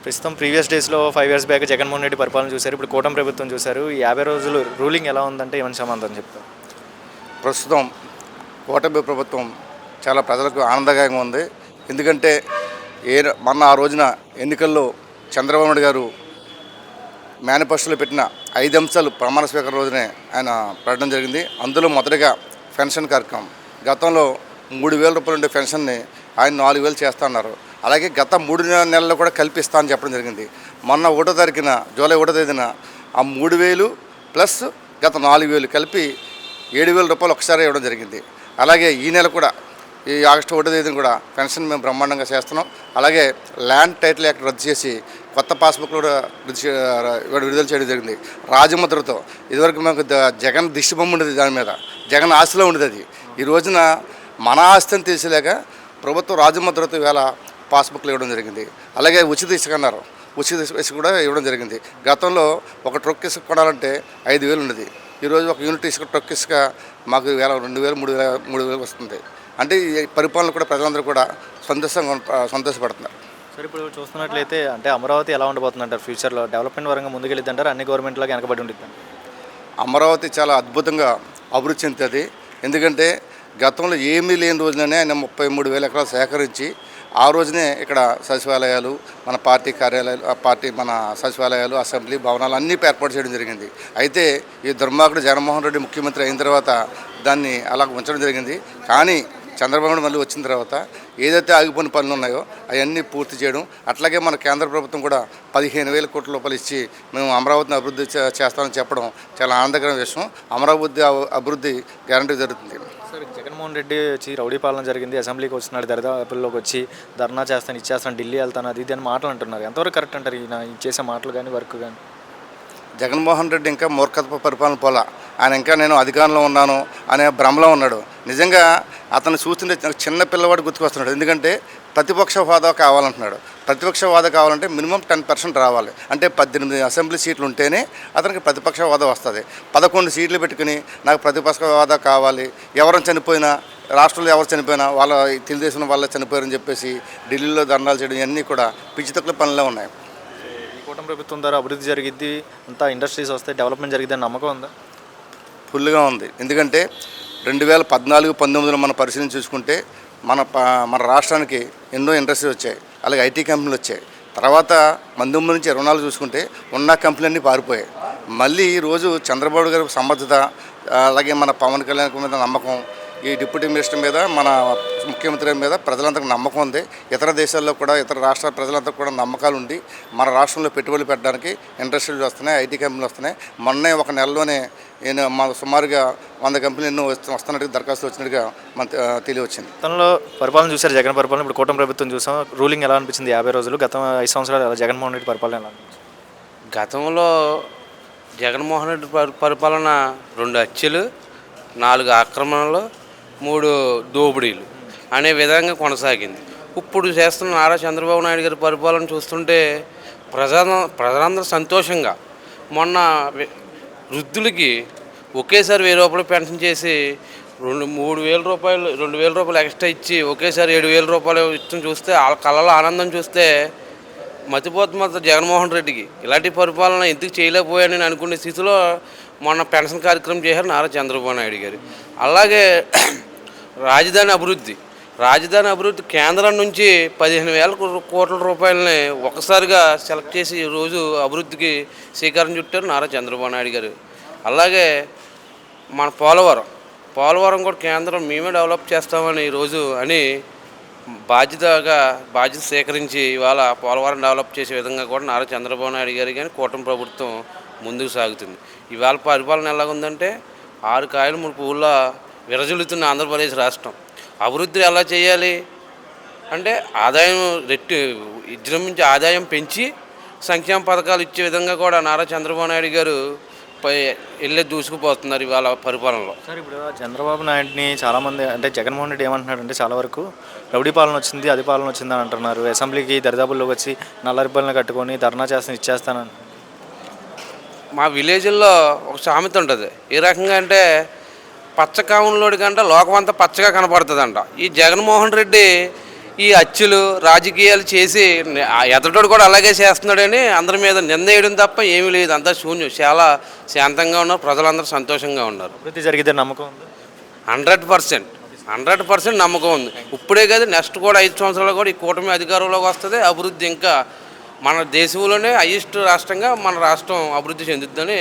ప్రస్తుతం ప్రీవియస్ డేస్‌లో 5 years back Jaganmohan Reddy పరిపాలన చూసారు. ఇప్పుడు కూటమి ప్రభుత్వం చూసారు. ఈ 50 రోజులు రూలింగ్ ఎలా ఉందంటే ఏమని సమాధానం చెప్తారు? ప్రస్తుతం కూటమి ప్రభుత్వం చాలా ప్రజలకు ఆనందకరంగా ఉంది. ఎందుకంటే మొన్న ఆ రోజున ఎన్నికల్లో చంద్రబాబు నాయుడు గారు మేనిఫెస్టోలో పెట్టిన 5 అంశాలు ప్రమాణ స్వీకారం రోజునే ఆయన పెట్టడం జరిగింది. అందులో మొదటగా పెన్షన్ కార్యక్రమం. గతంలో 3,000 రూపాయలు ఉండే పెన్షన్ని ఆయన 4,000 చేస్తా అన్నారు. అలాగే గత 3 నెలల్లో కూడా కల్పిస్తా అని చెప్పడం జరిగింది. మొన్న 1వ తారీఖున జూలై 1వ తేదీన ఆ 3,000 ప్లస్ గత 4,000 కలిపి 7,000 రూపాయలు ఒకసారి ఇవ్వడం జరిగింది. అలాగే ఈ నెల కూడా ఈ ఆగస్టు 1వ తేదీన కూడా పెన్షన్ మేము బ్రహ్మాండంగా చేస్తున్నాం. అలాగే ల్యాండ్ టైటిల్ యాక్ట్ రద్దు చేసి కొత్త పాస్బుక్లు కూడా విడుదల చేయడం జరిగింది రాజముద్రతో. ఇదివరకు మాకు జగన్ దిష్టిబొమ్మ ఉండేది, దాని మీద జగన్ ఆస్తిలో ఉండేది. అది ఈ రోజున మన ఆస్తి అని తెలిసేలాగా ప్రభుత్వం రాజముద్రతో ఇవాళ పాస్బుక్లు ఇవ్వడం జరిగింది. అలాగే ఉచిత ఇసుక అన్నారు, ఉచిత ఇసుక కూడా ఇవ్వడం జరిగింది. గతంలో ఒక ట్రక్ ఇసుక కొనాలంటే 5,000 ఉండేది. ఈరోజు ఒక యూనిట్ ఇసుక ట్రక్ ఇసుక మాకు 2,000, 3,000 వస్తుంది. అంటే ఈ పరిపాలన కూడా ప్రజలందరూ కూడా సంతోషపడుతున్నారు. సరే, ఇప్పుడు చూస్తున్నట్లయితే అంటే అమరావతి ఎలా ఉండబోతుందంటారు ఫ్యూచర్లో? డెవలప్మెంట్ పరంగా ముందుకెళ్ళిద్ది అంటారు, అన్ని గవర్నమెంట్లోకి వెనకబడి ఉంటుంది? అమరావతి చాలా అద్భుతంగా అభివృద్ధి చెందుతుంది. ఎందుకంటే గతంలో ఏమీ లేని రోజుననే ఆయన 33,000 ఎకరాలు సేకరించి ఆ రోజునే ఇక్కడ సచివాలయాలు, మన పార్టీ కార్యాలయాలు, మన సచివాలయాలు, అసెంబ్లీ భవనాలు అన్నీ ఏర్పాటు చేయడం జరిగింది. అయితే ఈ దుర్మార్గుడు జగన్మోహన్ రెడ్డి ముఖ్యమంత్రి అయిన తర్వాత దాన్ని అలా ఉంచడం జరిగింది. కానీ చంద్రబాబు నాయుడు మళ్ళీ వచ్చిన తర్వాత ఏదైతే ఆగిపోయిన పనులు ఉన్నాయో అవన్నీ పూర్తి చేయడం, అట్లాగే మన కేంద్ర ప్రభుత్వం కూడా 15,000 కోట్ల రూపాయలు ఇచ్చి మేము అమరావతిని అభివృద్ధి చేస్తామని చెప్పడం చాలా ఆనందకరమైన విషయం. అభివృద్ధి గ్యారంటీ జరుగుతుంది. సరే, జగన్మోహన్ రెడ్డి వచ్చి రౌడీ పాలన జరిగింది, అసెంబ్లీకి వచ్చినాడు, దరిదాపుల్లోకి వచ్చి ధర్నా చేస్తాను, ఇచ్చేస్తాను, ఢిల్లీ వెళ్తాను, అది ఇది అని మాటలు అంటున్నారు. ఎంతవరకు కరెక్ట్ అంటారు ఈయన చేసే మాటలు కానీ వర్క్ కానీ? జగన్మోహన్ రెడ్డి ఇంకా మూర్ఖత్వ పరిపాలన పోలా. ఆయన ఇంకా నేను అధికారంలో ఉన్నాను అనే భ్రమలో ఉన్నాడు. నిజంగా అతను చూస్తుంటే చిన్న పిల్లవాడు గుర్తుకొస్తున్నాడు. ఎందుకంటే ప్రతిపక్ష హోదా కావాలంటున్నాడు. ప్రతిపక్ష హోదా కావాలంటే మినిమం 10% రావాలి. అంటే 18 అసెంబ్లీ సీట్లు ఉంటేనే అతనికి ప్రతిపక్ష హోదా వస్తుంది. 11 సీట్లు పెట్టుకుని నాకు ప్రతిపక్ష హోదా కావాలి, ఎవరైనా చనిపోయినా, రాష్ట్రంలో ఎవరు చనిపోయినా వాళ్ళ తెలుగుదేశం వాళ్ళే చనిపోయారని చెప్పేసి ఢిల్లీలో ధర్నాలు చేయడం ఇవన్నీ కూడా పిచ్చితక్కుల పనులే ఉన్నాయి. కూటమి ప్రభుత్వం ద్వారా అభివృద్ధి జరిగిద్ది, అంతా ఇండస్ట్రీస్ వస్తాయి, డెవలప్మెంట్ జరిగిద్ది అని నమ్మకం ఉందా? ఫుల్గా ఉంది. ఎందుకంటే 2014-19లో మనం పరిశీలన చూసుకుంటే మన రాష్ట్రానికి ఎన్నో ఇండస్ట్రీస్ వచ్చాయి, అలాగే ఐటీ కంపెనీలు వచ్చాయి. తర్వాత 19 నుంచి 24 చూసుకుంటే ఉన్న కంపెనీలన్నీ పారిపోయాయి. మళ్ళీ ఈరోజు చంద్రబాబు గారి సమర్థత, అలాగే మన పవన్ కళ్యాణ్ మీద నమ్మకం, ఈ డిప్యూటీ మినిస్టర్ మీద, మన ముఖ్యమంత్రి మీద ప్రజలందరికీ నమ్మకం ఉంది. ఇతర దేశాల్లో కూడా, ఇతర రాష్ట్రాల ప్రజలందరూ కూడా నమ్మకాలు ఉండి మన రాష్ట్రంలో పెట్టుబడులు పెట్టడానికి ఇండస్ట్రీలు వస్తున్నాయి, ఐటీ కంపెనీలు వస్తున్నాయి. మొన్నే ఒక నెలలోనే సుమారుగా 100 కంపెనీలు ఎన్నో వస్తున్నట్టుగా దరఖాస్తులు వచ్చినట్టుగా మనకు తెలియవచ్చింది. గతంలో పరిపాలన చూశారు జగన్ పరిపాలన, ఇప్పుడు కూటమి ప్రభుత్వం చూసాం. రూలింగ్ ఎలా అనిపించింది 50 రోజులు? గత 5 సంవత్సరాలు జగన్మోహన్ రెడ్డి పరిపాలన ఎలా అనిపించింది? గతంలో జగన్మోహన్ రెడ్డి పరిపాలన 2 హత్యలు, 4 ఆక్రమణలు, 3 దోపిడీలు అనే విధంగా కొనసాగింది. ఇప్పుడు చేస్తున్న నారా చంద్రబాబు నాయుడు గారి పరిపాలన చూస్తుంటే ప్రజలందరూ సంతోషంగా, మొన్న వృద్ధులకి ఒకేసారి 1,000 రూపాయలు పెన్షన్ చేసి 3,000 రూపాయలు, 2,000 రూపాయలు ఎక్స్ట్రా ఇచ్చి ఒకేసారి 7,000 రూపాయలు ఇష్టం చూస్తే వాళ్ళ కళ్ళలో ఆనందం చూస్తే మతిపోతుంది జగన్మోహన్ రెడ్డికి. ఇలాంటి పరిపాలన ఎందుకు చేయలేకపోయానని అనుకునే స్థితిలో మొన్న పెన్షన్ కార్యక్రమం చేశారు నారా చంద్రబాబు నాయుడు గారు. అలాగే రాజధాని అభివృద్ధి కేంద్రం నుంచి 15,000 కోట్ల రూపాయలని ఒకసారిగా సెలెక్ట్ చేసి ఈరోజు అభివృద్ధికి శ్రీకారం చుట్టారు నారా చంద్రబాబు నాయుడు గారు. అలాగే మన పోలవరం కూడా కేంద్రం మేమే డెవలప్ చేస్తామని ఈరోజు అని బాధ్యత సేకరించి ఇవాళ పోలవరం డెవలప్ చేసే విధంగా కూడా నారా చంద్రబాబు నాయుడు గారు కానీ కూటమి ప్రభుత్వం ముందుకు సాగుతుంది. ఇవాళ పరిపాలన ఎలాగుందంటే 6 కాయలు 3 పువ్వుల్లో విరజిల్లుతున్న ఆంధ్రప్రదేశ్ రాష్ట్రం. అభివృద్ధి ఎలా చేయాలి అంటే ఆదాయం విజృంభించి ఆదాయం పెంచి సంక్షేమ పథకాలు ఇచ్చే విధంగా కూడా నారా చంద్రబాబు నాయుడు గారు దూసుకుపోతున్నారు ఇవాళ పరిపాలనలో. సార్, ఇప్పుడు చంద్రబాబు నాయుడిని చాలామంది అంటే జగన్మోహన్ రెడ్డి ఏమంటున్నాడంటే చాలా వరకు రౌడీ పాలన వచ్చింది, అది పాలన వచ్చిందని అంటున్నారు. అసెంబ్లీకి దరిదాపుల్లోకి వచ్చి నల్లరిపల్లిని కట్టుకొని ధర్నా ఇచ్చేస్తానని. మా విలేజ్లో ఒక సామెత ఉంటుంది. ఏ రకంగా అంటే పచ్చకాములోడి కంటే లోకం అంతా పచ్చగా కనపడుతుందంట. ఈ జగన్మోహన్ రెడ్డి ఈ అచ్చులు రాజకీయాలు చేసి ఎదటోడు కూడా అలాగే చేస్తున్నాడని అందరి మీద నిందేయడం తప్ప ఏమీ లేదు. అంతా శూన్యం. చాలా శాంతంగా ఉన్నారు, ప్రజలందరూ సంతోషంగా ఉన్నారు. అభివృద్ధి జరిగితే నమ్మకం ఉంది. 100% నమ్మకం ఉంది. ఇప్పుడే కదా, నెక్స్ట్ కూడా 5 సంవత్సరాలు కూడా ఈ కూటమి అధికారంలోకి వస్తుంది. అభివృద్ధి ఇంకా మన దేశంలోనే హైయెస్ట్ రాష్ట్రంగా మన రాష్ట్రం అభివృద్ధి చెందుతుందని